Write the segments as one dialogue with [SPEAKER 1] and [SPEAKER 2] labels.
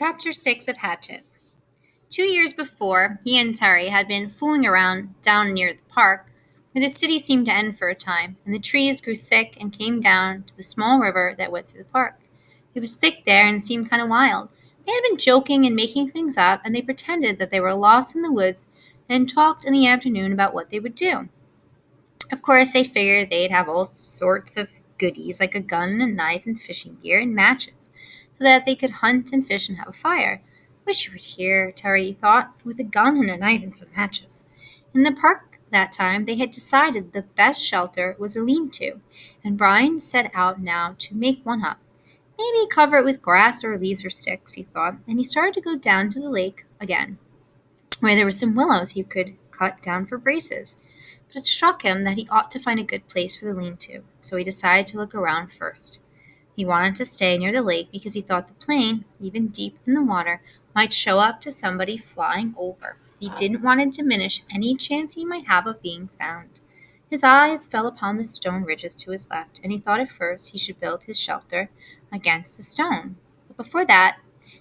[SPEAKER 1] Chapter 6 of Hatchet. 2 years before, he and Terry had been fooling around down near the park, where the city seemed to end for a time, and the trees grew thick and came down to the small river that went through the park. It was thick there and seemed kind of wild. They had been joking and making things up, and they pretended that they were lost in the woods and talked in the afternoon about what they would do. Of course, they figured they'd have all sorts of goodies like a gun and a knife and fishing gear and matches, so that they could hunt and fish and have a fire. Wish you were here, Terry thought, with a gun and a knife and some matches. In the park that time, they had decided the best shelter was a lean-to, and Brian set out now to make one up. Maybe cover it with grass or leaves or sticks, he thought, and he started to go down to the lake again, where there were some willows he could cut down for braces. But it struck him that he ought to find a good place for the lean-to, so he decided to look around first. He wanted to stay near the lake because he thought the plane, even deep in the water, might show up to somebody flying over. He didn't want to diminish any chance he might have of being found. His eyes fell upon the stone ridges to his left, and he thought at first he should build his shelter against the stone. But before that,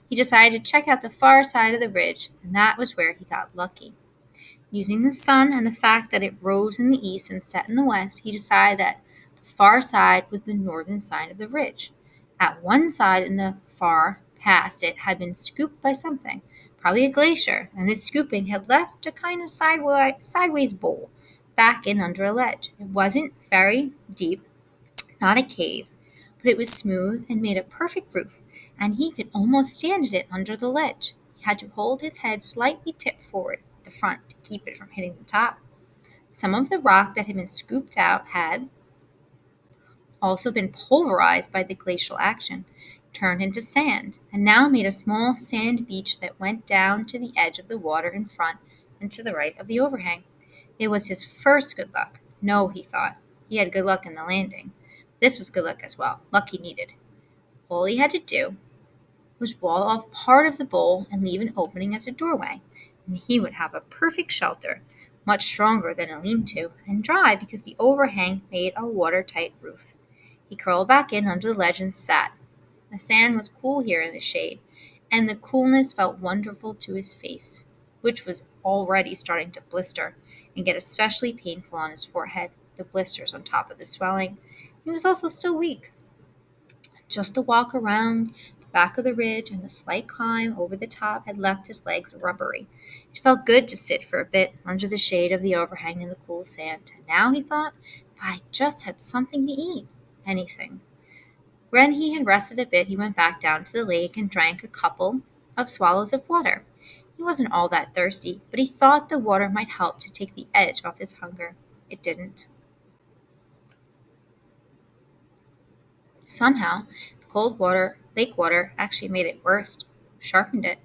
[SPEAKER 1] he decided to check out the far side of the ridge, and that was where he got lucky. Using the sun and the fact that it rose in the east and set in the west, he decided that the far side was the northern side of the ridge. At one side in the far past it had been scooped by something, probably a glacier, and this scooping had left a kind of sideways bowl back in under a ledge. It wasn't very deep, not a cave, but it was smooth and made a perfect roof, and he could almost stand in it under the ledge. He had to hold his head slightly tipped forward at the front to keep it from hitting the top. Some of the rock that had been scooped out had also been pulverized by the glacial action, turned into sand, and now made a small sand beach that went down to the edge of the water in front and to the right of the overhang. It was his first good luck. No, he thought. He had good luck in the landing. This was good luck as well, luck he needed. All he had to do was wall off part of the bowl and leave an opening as a doorway, and he would have a perfect shelter, much stronger than a lean-to, and dry because the overhang made a watertight roof. He crawled back in under the ledge and sat. The sand was cool here in the shade, and the coolness felt wonderful to his face, which was already starting to blister and get especially painful on his forehead, the blisters on top of the swelling. He was also still weak. Just the walk around the back of the ridge and the slight climb over the top had left his legs rubbery. It felt good to sit for a bit under the shade of the overhang in the cool sand. And now he thought, if I just had something to eat, anything. When he had rested a bit, he went back down to the lake and drank a couple of swallows of water. He wasn't all that thirsty, but he thought the water might help to take the edge off his hunger. It didn't. Somehow, the cold water, lake water, actually made it worse, sharpened it.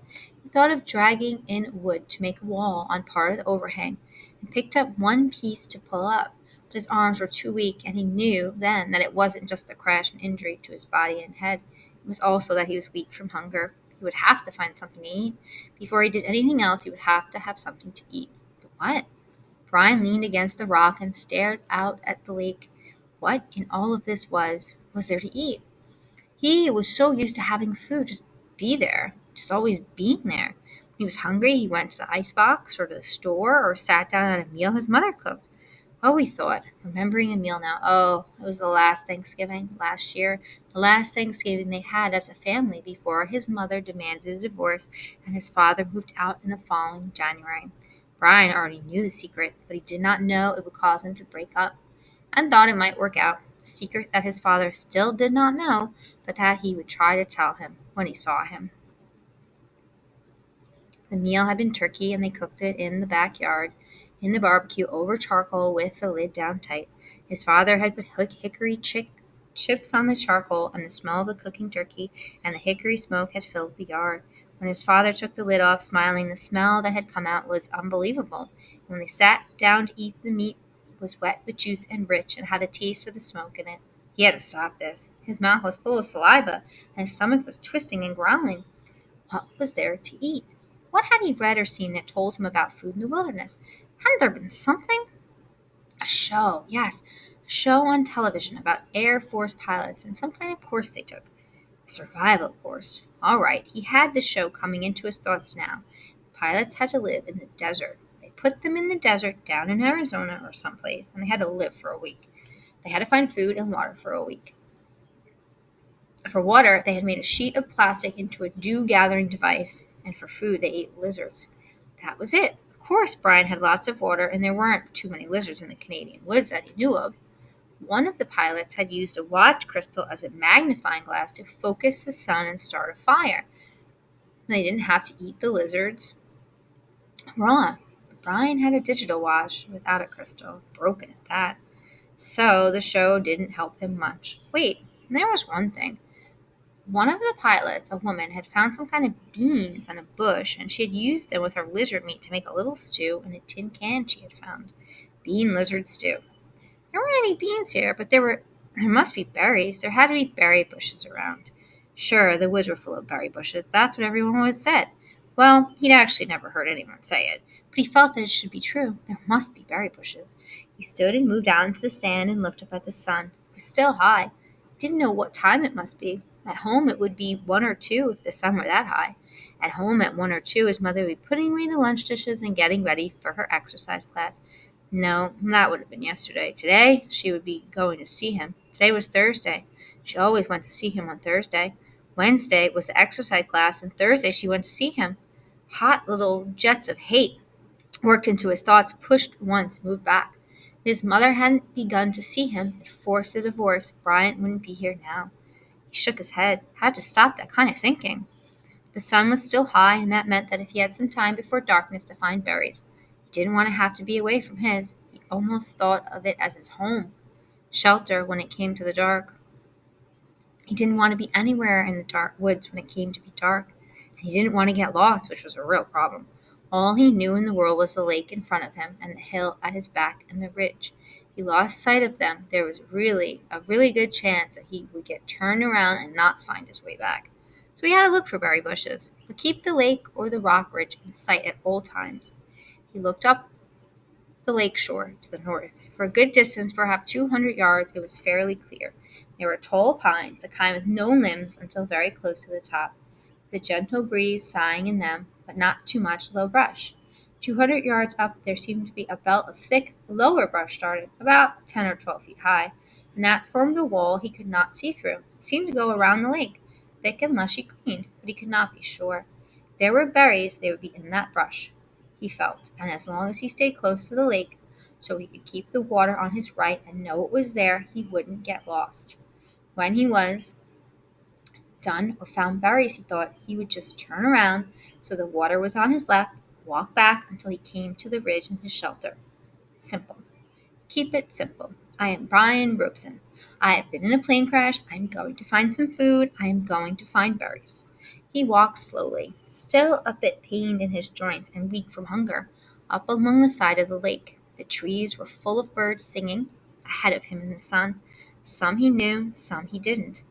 [SPEAKER 1] He thought of dragging in wood to make a wall on part of the overhang, and picked up one piece to pull up, but his arms were too weak, and he knew then that it wasn't just a crash and injury to his body and head. It was also that he was weak from hunger. He would have to find something to eat. Before he did anything else, he would have to have something to eat. But what? Brian leaned against the rock and stared out at the lake. What in all of this was there to eat? He was so used to having food just be there, just always being there. When he was hungry, he went to the icebox or to the store or sat down at a meal his mother cooked. Oh, he thought, remembering a meal now. Oh, it was the last Thanksgiving last year, the last Thanksgiving they had as a family before his mother demanded a divorce and his father moved out in the following January. Brian already knew the secret, but he did not know it would cause him to break up, and thought it might work out. The secret that his father still did not know, but that he would try to tell him when he saw him. The meal had been turkey, and they cooked it in the backyard, in the barbecue over charcoal with the lid down tight. His father had put hickory chips on the charcoal, and the smell of the cooking turkey and the hickory smoke had filled the yard. When his father took the lid off, smiling, the smell that had come out was unbelievable. When they sat down to eat, the meat was wet with juice and rich and had a taste of the smoke in it. He had to stop this. His mouth was full of saliva, and his stomach was twisting and growling. What was there to eat? What had he read or seen that told him about food in the wilderness? Hadn't there been something? A show, yes, a show on television about Air Force pilots and some kind of course they took. A survival course. All right, he had the show coming into his thoughts now. Pilots had to live in the desert. They put them in the desert down in Arizona or someplace, and they had to live for a week. They had to find food and water for a week. For water, they had made a sheet of plastic into a dew-gathering device, and for food, they ate lizards. That was it. Of course, Brian had lots of water, and there weren't too many lizards in the Canadian woods that he knew of. One of the pilots had used a watch crystal as a magnifying glass to focus the sun and start a fire. They didn't have to eat the lizards raw. Brian had a digital watch without a crystal, broken at that. So the show didn't help him much. Wait, there was one thing. One of the pilots, a woman, had found some kind of beans on a bush, and she had used them with her lizard meat to make a little stew in a tin can she had found. Bean lizard stew. There weren't any beans here, but there must be berries. There had to be berry bushes around. Sure, the woods were full of berry bushes. That's what everyone always said. Well, he'd actually never heard anyone say it, but he felt that it should be true. There must be berry bushes. He stood and moved out into the sand and looked up at the sun. It was still high. He didn't know what time it must be. At home it would be 1 or 2 if the sun were that high. At home at 1 or 2 his mother would be putting away the lunch dishes and getting ready for her exercise class. No, that would have been yesterday. Today, she would be going to see him. Today was Thursday. She always went to see him on Thursday. Wednesday was the exercise class, and Thursday she went to see him. Hot little jets of hate worked into his thoughts, pushed once, moved back. If his mother hadn't begun to see him, had forced a divorce, Bryant wouldn't be here now. He shook his head, had to stop that kind of thinking. The sun was still high, and that meant that if he had some time before darkness to find berries, he didn't want to have to be away from his. He almost thought of it as his home, shelter when it came to the dark. He didn't want to be anywhere in the dark woods when it came to be dark. And he didn't want to get lost, which was a real problem. All he knew in the world was the lake in front of him and the hill at his back and the ridge. If he lost sight of them, there was really a really good chance that he would get turned around and not find his way back. So he had to look for berry bushes, but keep the lake or the rock ridge in sight at all times. He looked up the lake shore to the north. For a good distance, perhaps 200 yards, it was fairly clear. There were tall pines, the kind with no limbs until very close to the top, the gentle breeze sighing in them, but not too much low brush. 200 yards up, there seemed to be a belt of thick, lower brush started, about 10 or 12 feet high, and that formed a wall he could not see through. It seemed to go around the lake, thick and lushy green, but he could not be sure. If there were berries, they would be in that brush, he felt, and as long as he stayed close to the lake, so he could keep the water on his right and know it was there, he wouldn't get lost. When he was done or found berries, he thought he would just turn around so the water was on his left, walk back until he came to the ridge and his shelter. Simple. Keep it simple. I am Brian Robeson. I have been in a plane crash. I am going to find some food. I am going to find berries. He walked slowly, still a bit pained in his joints and weak from hunger, up along the side of the lake. The trees were full of birds singing ahead of him in the sun. Some he knew, some he didn't.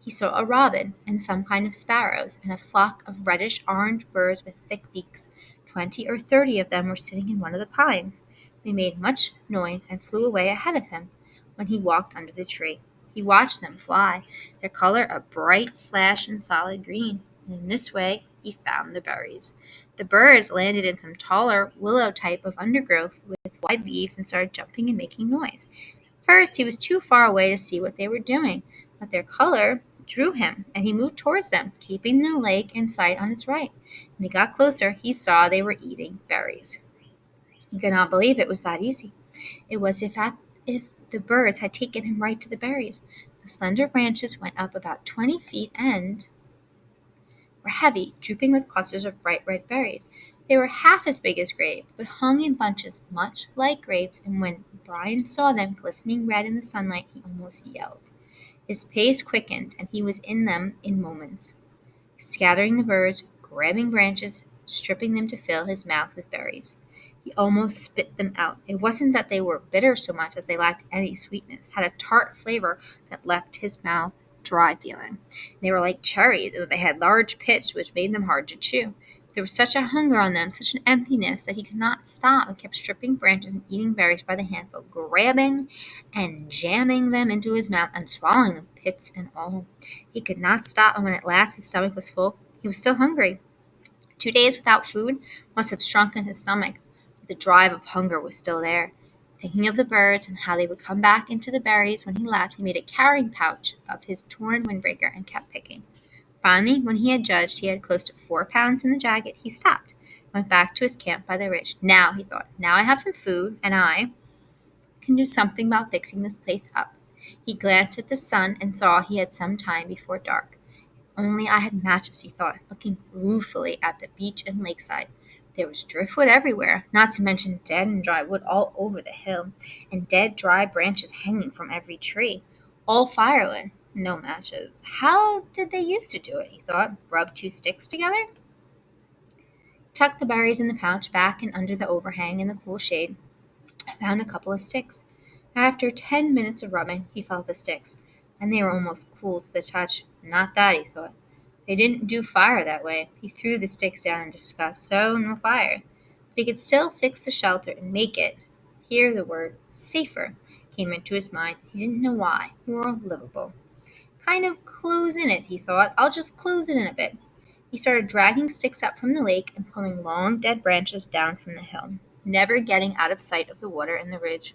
[SPEAKER 1] He saw a robin and some kind of sparrows and a flock of reddish-orange birds with thick beaks. 20 or 30 of them were sitting in one of the pines. They made much noise and flew away ahead of him when he walked under the tree. He watched them fly, their color a bright slash and solid green, and in this way he found the berries. The birds landed in some taller willow type of undergrowth with wide leaves and started jumping and making noise. First, he was too far away to see what they were doing, but their color drew him, and he moved towards them, keeping the lake in sight on his right. When he got closer, he saw they were eating berries. He could not believe it was that easy. It was if the birds had taken him right to the berries. The slender branches went up about 20 feet and were heavy, drooping with clusters of bright red berries. They were half as big as grapes, but hung in bunches much like grapes, and when Brian saw them glistening red in the sunlight, he almost yelled. His pace quickened, and he was in them in moments, scattering the birds, grabbing branches, stripping them to fill his mouth with berries. He almost spit them out. It wasn't that they were bitter so much as they lacked any sweetness, had a tart flavor that left his mouth dry feeling. They were like cherries, though they had large pits which made them hard to chew. There was such a hunger on them, such an emptiness, that he could not stop and kept stripping branches and eating berries by the handful, grabbing and jamming them into his mouth and swallowing them, pits and all. He could not stop, and when at last his stomach was full, he was still hungry. 2 days without food must have shrunken his stomach, but the drive of hunger was still there. Thinking of the birds and how they would come back into the berries when he left, he made a carrying pouch of his torn windbreaker and kept picking. Finally, when he had judged he had close to 4 pounds in the jacket, he stopped, went back to his camp by the ridge. Now, he thought, now I have some food, and I can do something about fixing this place up. He glanced at the sun and saw he had some time before dark. Only I had matches, he thought, looking ruefully at the beach and lakeside. There was driftwood everywhere, not to mention dead and dry wood all over the hill, and dead, dry branches hanging from every tree. All firewood, no matches. How did they used to do it, he thought? Rub 2 sticks together? Tucked the berries in the pouch back and under the overhang in the cool shade. I found a couple of sticks. After 10 minutes of rubbing, he felt the sticks, and they were almost cool to the touch. Not that, he thought. They didn't do fire that way. He threw the sticks down in disgust, so no fire. But he could still fix the shelter and make it, here the word, safer, came into his mind. He didn't know why. More livable. Kind of close in it, he thought. I'll just close it in a bit. He started dragging sticks up from the lake and pulling long dead branches down from the hill, never getting out of sight of the water and the ridge.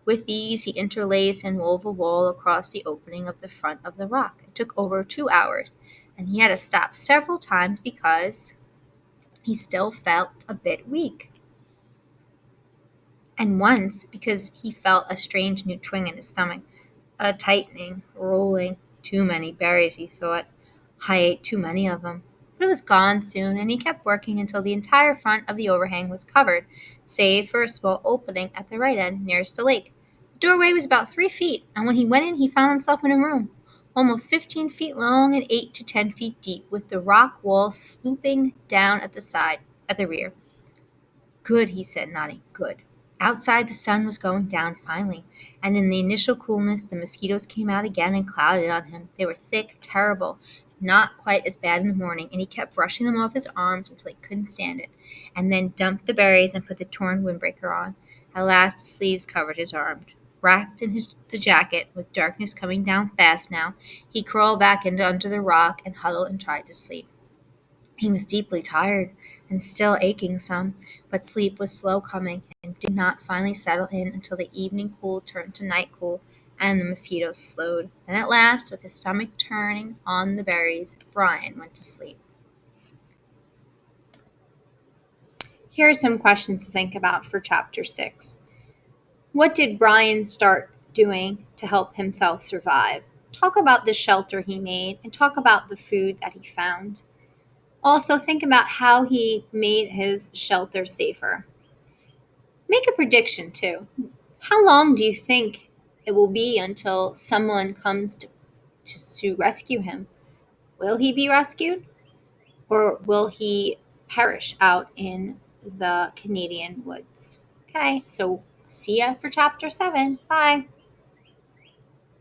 [SPEAKER 1] With these, he interlaced and wove a wall across the opening of the front of the rock. It took over 2 hours, and he had to stop several times because he still felt a bit weak. And once because he felt a strange new twinge in his stomach, a tightening, rolling. Too many berries, he thought. I ate too many of them. But it was gone soon, and he kept working until the entire front of the overhang was covered, save for a small opening at the right end nearest the lake. The doorway was about 3 feet, and when he went in, he found himself in a room, almost 15 feet long and 8 to 10 feet deep, with the rock wall slooping down at the rear. Good, he said, nodding. Good. Outside, the sun was going down finally, and in the initial coolness, the mosquitoes came out again and clouded on him. They were thick, terrible, not quite as bad in the morning, and he kept brushing them off his arms until he couldn't stand it, and then dumped the berries and put the torn windbreaker on. At last, the sleeves covered his arms. Wrapped in the jacket, with darkness coming down fast now, he crawled back under the rock and huddled and tried to sleep. He was deeply tired and still aching some, but sleep was slow coming and did not finally settle in until the evening cool turned to night cool and the mosquitoes slowed. Then at last, with his stomach turning on the berries, Brian went to sleep. Here are some questions to think about for Chapter 6. What did Brian start doing to help himself survive? Talk about the shelter he made and talk about the food that he found. Also, think about how he made his shelter safer. Make a prediction, too. How long do you think it will be until someone comes to rescue him? Will he be rescued? Or will he perish out in the Canadian woods? Okay, so see ya for Chapter 7. Bye.